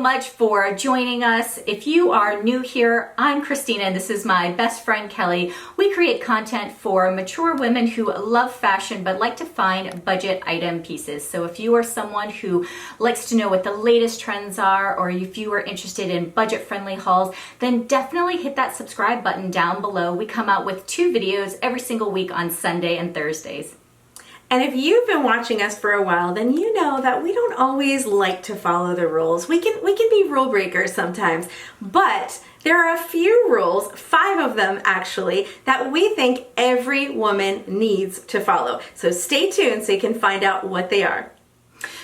much for joining us. If you are new here, I'm Christina and this is my best friend Kelly. We create content for mature women who love fashion but like to find budget item pieces. So if you are someone who likes to know what the latest trends are, or if you are interested in budget-friendly hauls, then definitely hit that subscribe button down below. We come out with 2 videos every single week on Sunday and Thursdays. And if you've been watching us for a while, then you know that we don't always like to follow the rules. We can be rule breakers sometimes, but there are a few rules, 5 of them actually, that we think every woman needs to follow. So stay tuned so you can find out what they are.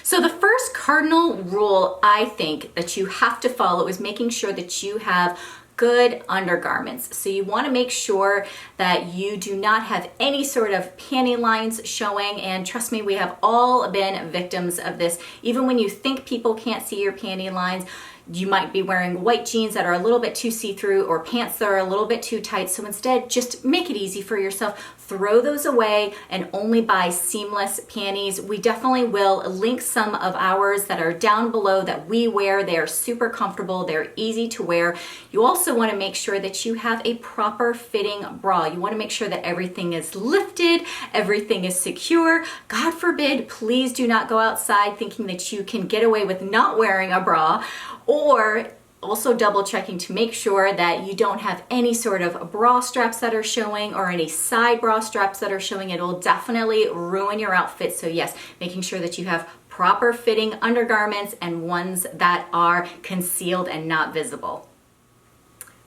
So the first cardinal rule I think that you have to follow is making sure that you have good undergarments. So you want to make sure that you do not have any sort of panty lines showing, and trust me, we have all been victims of this. Even when you think people can't see your panty lines, you might be wearing white jeans that are a little bit too see-through or pants that are a little bit too tight. So instead, just make it easy for yourself. Throw those away and only buy seamless panties. We definitely will link some of ours that are down below that we wear. They are super comfortable. They're easy to wear. You also want to make sure that you have a proper fitting bra. You want to make sure that everything is lifted, everything is secure. God forbid, please do not go outside thinking that you can get away with not wearing a bra, or also double checking to make sure that you don't have any sort of bra straps that are showing or any side bra straps that are showing. It will definitely ruin your outfit. So yes, making sure that you have proper fitting undergarments and ones that are concealed and not visible.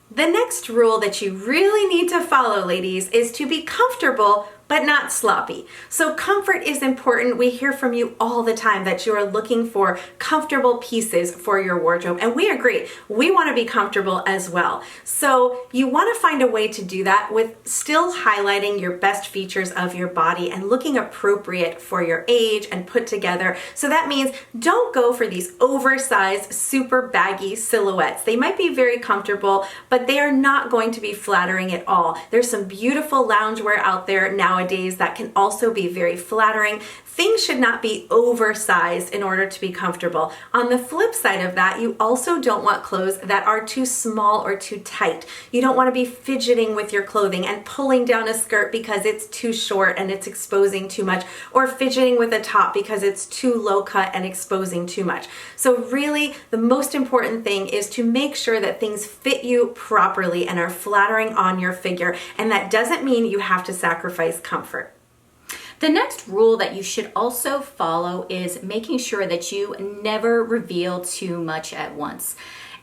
The next rule that you really need to follow, ladies, is to be comfortable but not sloppy. So comfort is important. We hear from you all the time that you are looking for comfortable pieces for your wardrobe, and we agree. We want to be comfortable as well. So you want to find a way to do that with still highlighting your best features of your body and looking appropriate for your age and put together. So that means don't go for these oversized, super baggy silhouettes. They might be very comfortable, but they are not going to be flattering at all. There's some beautiful loungewear out there nowadays that can also be very flattering. Things should not be oversized in order to be comfortable. On the flip side of that, you also don't want clothes that are too small or too tight. You don't want to be fidgeting with your clothing and pulling down a skirt because it's too short and it's exposing too much, or fidgeting with a top because it's too low cut and exposing too much. So really, the most important thing is to make sure that things fit you properly and are flattering on your figure, and that doesn't mean you have to sacrifice comfort. The next rule that you should also follow is making sure that you never reveal too much at once.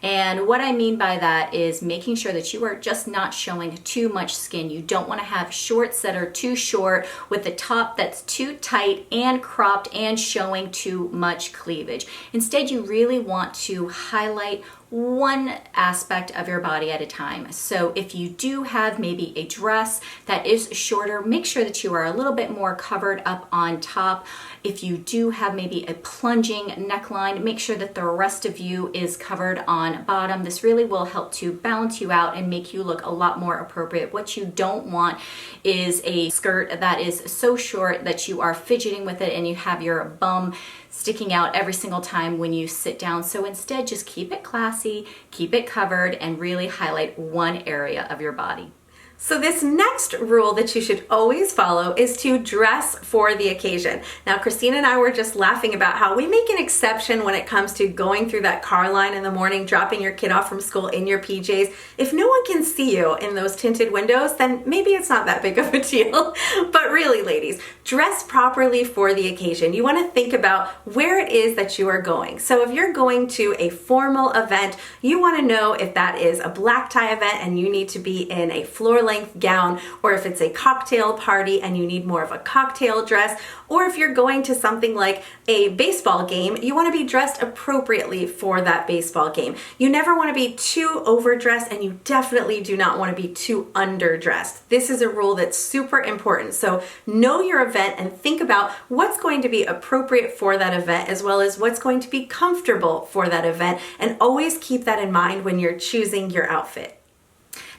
And what I mean by that is making sure that you are just not showing too much skin. You don't want to have shorts that are too short with a top that's too tight and cropped and showing too much cleavage. Instead, you really want to highlight one aspect of your body at a time. So if you do have maybe a dress that is shorter, make sure that you are a little bit more covered up on top. If you do have maybe a plunging neckline, make sure that the rest of you is covered on bottom. This really will help to balance you out and make you look a lot more appropriate. What you don't want is a skirt that is so short that you are fidgeting with it and you have your bum sticking out every single time when you sit down. So instead, just keep it classy, keep it covered, and really highlight one area of your body. So this next rule that you should always follow is to dress for the occasion. Now, Christina and I were just laughing about how we make an exception when it comes to going through that car line in the morning, dropping your kid off from school in your PJs. If no one can see you in those tinted windows, then maybe it's not that big of a deal. But really, ladies, dress properly for the occasion. You want to think about where it is that you are going. So if you're going to a formal event, you want to know if that is a black tie event and you need to be in a floor-length gown, or if it's a cocktail party and you need more of a cocktail dress, or if you're going to something like a baseball game, you want to be dressed appropriately for that baseball game. You never want to be too overdressed, and you definitely do not want to be too underdressed. This is a rule that's super important. So know your event and think about what's going to be appropriate for that event, as well as what's going to be comfortable for that event, and always keep that in mind when you're choosing your outfit.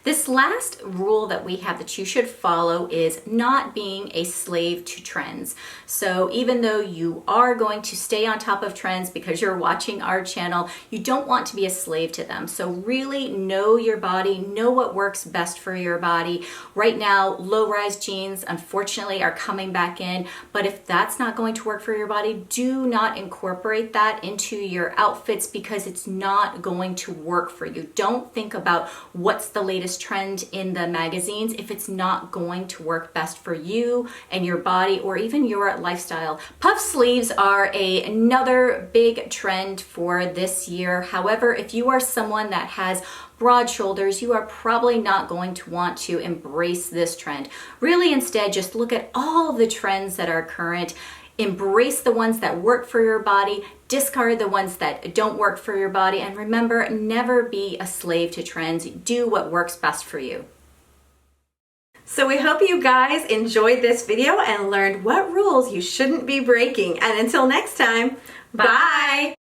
This last rule that we have that you should follow is not being a slave to trends. So even though you are going to stay on top of trends because you're watching our channel, you don't want to be a slave to them. So really know your body, know what works best for your body. Right now, low-rise jeans, unfortunately, are coming back in, but if that's not going to work for your body, do not incorporate that into your outfits because it's not going to work for you. Don't think about what's the latest trend in the magazines if it's not going to work best for you and your body or even your lifestyle. Puff sleeves are another big trend for this year. However, if you are someone that has broad shoulders, you are probably not going to want to embrace this trend. Really, instead, just look at all of the trends that are current. Embrace the ones that work for your body, discard the ones that don't work for your body, and remember, never be a slave to trends. Do what works best for you. So we hope you guys enjoyed this video and learned what rules you shouldn't be breaking. And until next time, bye!